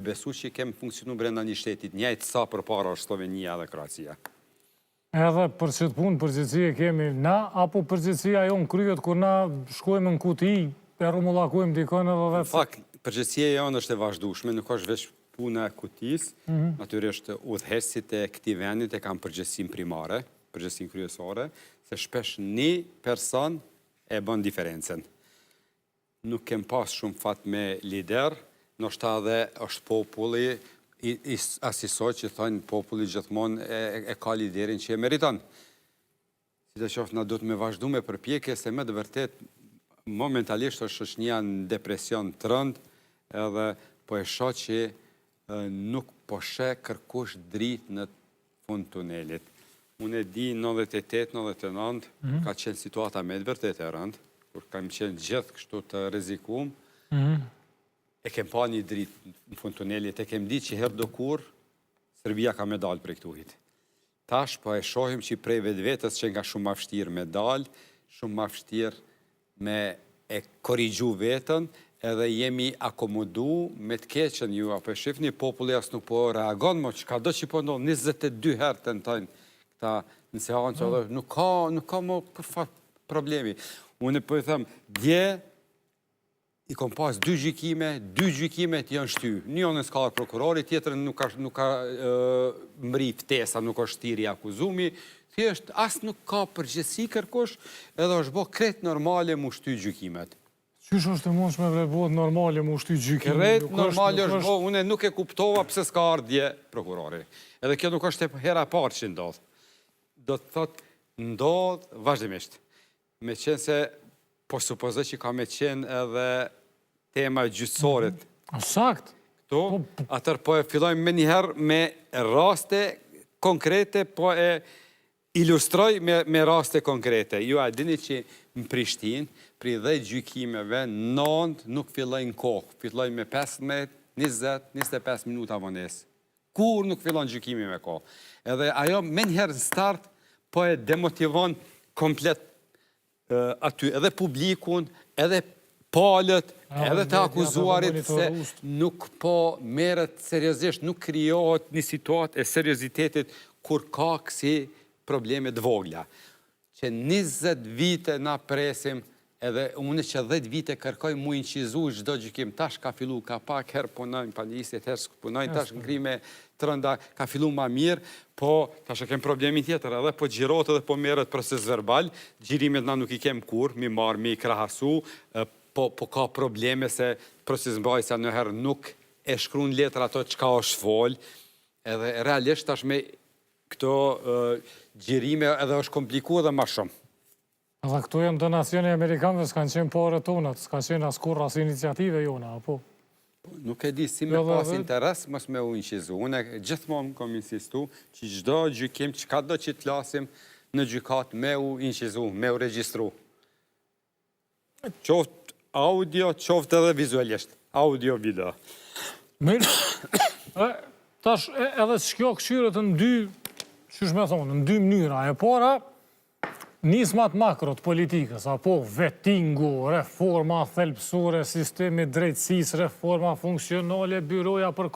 besu që kemë funksionu brenda një shtetit, njëjtë sa përpara është Slovenia dhe Kroacia. Edhe për çet punë përgjegjësi kemi na, apo përgjegjësia jonë kryhet kur na shkojmë në kuti, e rrumullakojmë dikon edhe vetë? Në fakt, përgjegjësia jonë është e vazhdueshme, nuk është veç puna e kutisë, natyrisht udhëheqësit e këtij vendit e kanë përgjegjësinë primare, përgjegjësinë kryesore, se shpesh një person e bën diferencën. Nuk kem pas shumë fat me lider, ndoshta edhe është populli asisoj që thonë populli gjithmonë e ka liderin që e meriton. Si të qoftë na duhet me vazhdu me përpjekje se me të vërtet momentalisht është shoqënia në depresion të rënd, edhe po e shoh që nuk po sheh kërkush dritë në fund tunelit. Unë e di 98-99 ka qenë situata me të vërtet e rënd, kur kam qenë gjithë kështu të rrezikum. E kem pa një dritë në fund tunelit, e kem ditë që herë do kur Serbia ka me dalë prej këtuhit. Tash po e shohim që prej vetës që nga shumë ma vështirë me dalë, shumë ma vështirë me e korrigju vetën, edhe jemi akomodu me të keqen ju, apo e shifni populli as nuk po reagon, mo që ka do që po ndonë, 22 herë të nëtojnë këta në seancë, nuk ka mo përfa problemi. Unë po i thëmë, dje, i kom pas 2 gjykime të janë shty. Njën e s'ka prokurori, tjetërën nuk ka mri ftesa, nuk është thirrje akuzumi, thjesht as nuk ka përgjegjësi kërkush, edhe është bo kret normale mu shty gjykimet. Qysh është e mundshme me bëhet normale mu shty gjykime? Kret normale është bo, unë nuk e kuptova pse s'ka ardhje prokurori. Edhe kjo nuk është hera parë që ndodh. Do të thot, ndodh vazhdimisht. Me qenë se, po supozoj që ka me qenë edhe tema gjyqësorit. Sakt. Atër po e fillojmë me njëherë me raste konkrete, po e ilustroj me raste konkrete. Ju a dini që në Prishtinë, pri 10 gjykimeve, 9 nuk fillojnë kohë. Fillojnë me 15, 20, 25 minuta vonesë. Kur nuk fillojnë gjykimi me kohë. Edhe ajo me njëherë në start, po e demotivon komplet aty, edhe publikun, edhe palët, edhe të akuzuarit, se nuk po merret seriozisht, nuk krijohet një situatë e seriozitetit kur ka kësi problemet vogla. Që 20 vite na presim, edhe unë që 10 vite kërkoj mu incizu çdo gjykim, tash ka fillu, ka pak herë punojnë palisit, herë punojnë, tash ngrime të rënda, ka fillu ma mirë, po tash e kem problemin tjetër, edhe po gjirot edhe po merret proces verbal, gjirimet na nuk i kem kur, mi marë, mi krahasu, po ka probleme se proces mbajtësia nëherë nuk e shkruan letra ato çka është fol, edhe realisht tash me këto gjirime edhe është komplikuar edhe ma shumë. Edhe këtu jem donacioni amerikanëve s'kanë qenë pare tonat, s'ka qenë askur as iniciative jona, apo? Nuk e di si me pas interes, mos me u inqizu. Unë gjithmonë kom insistu që çdo gjykim, çka do që të lasim në gjykat me u inqizu, me u regjistru. Qoftë audio, qoftë edhe vizualisht. Audio, video. Mirë, tash edhe s'kjo këshyrët në dy, qysh me thonë, në dy mënyra. E para, nismat makrot politikës, apo vettingu, reforma thelpsore, sistemi drejtësisë, reforma funksionale, byroja për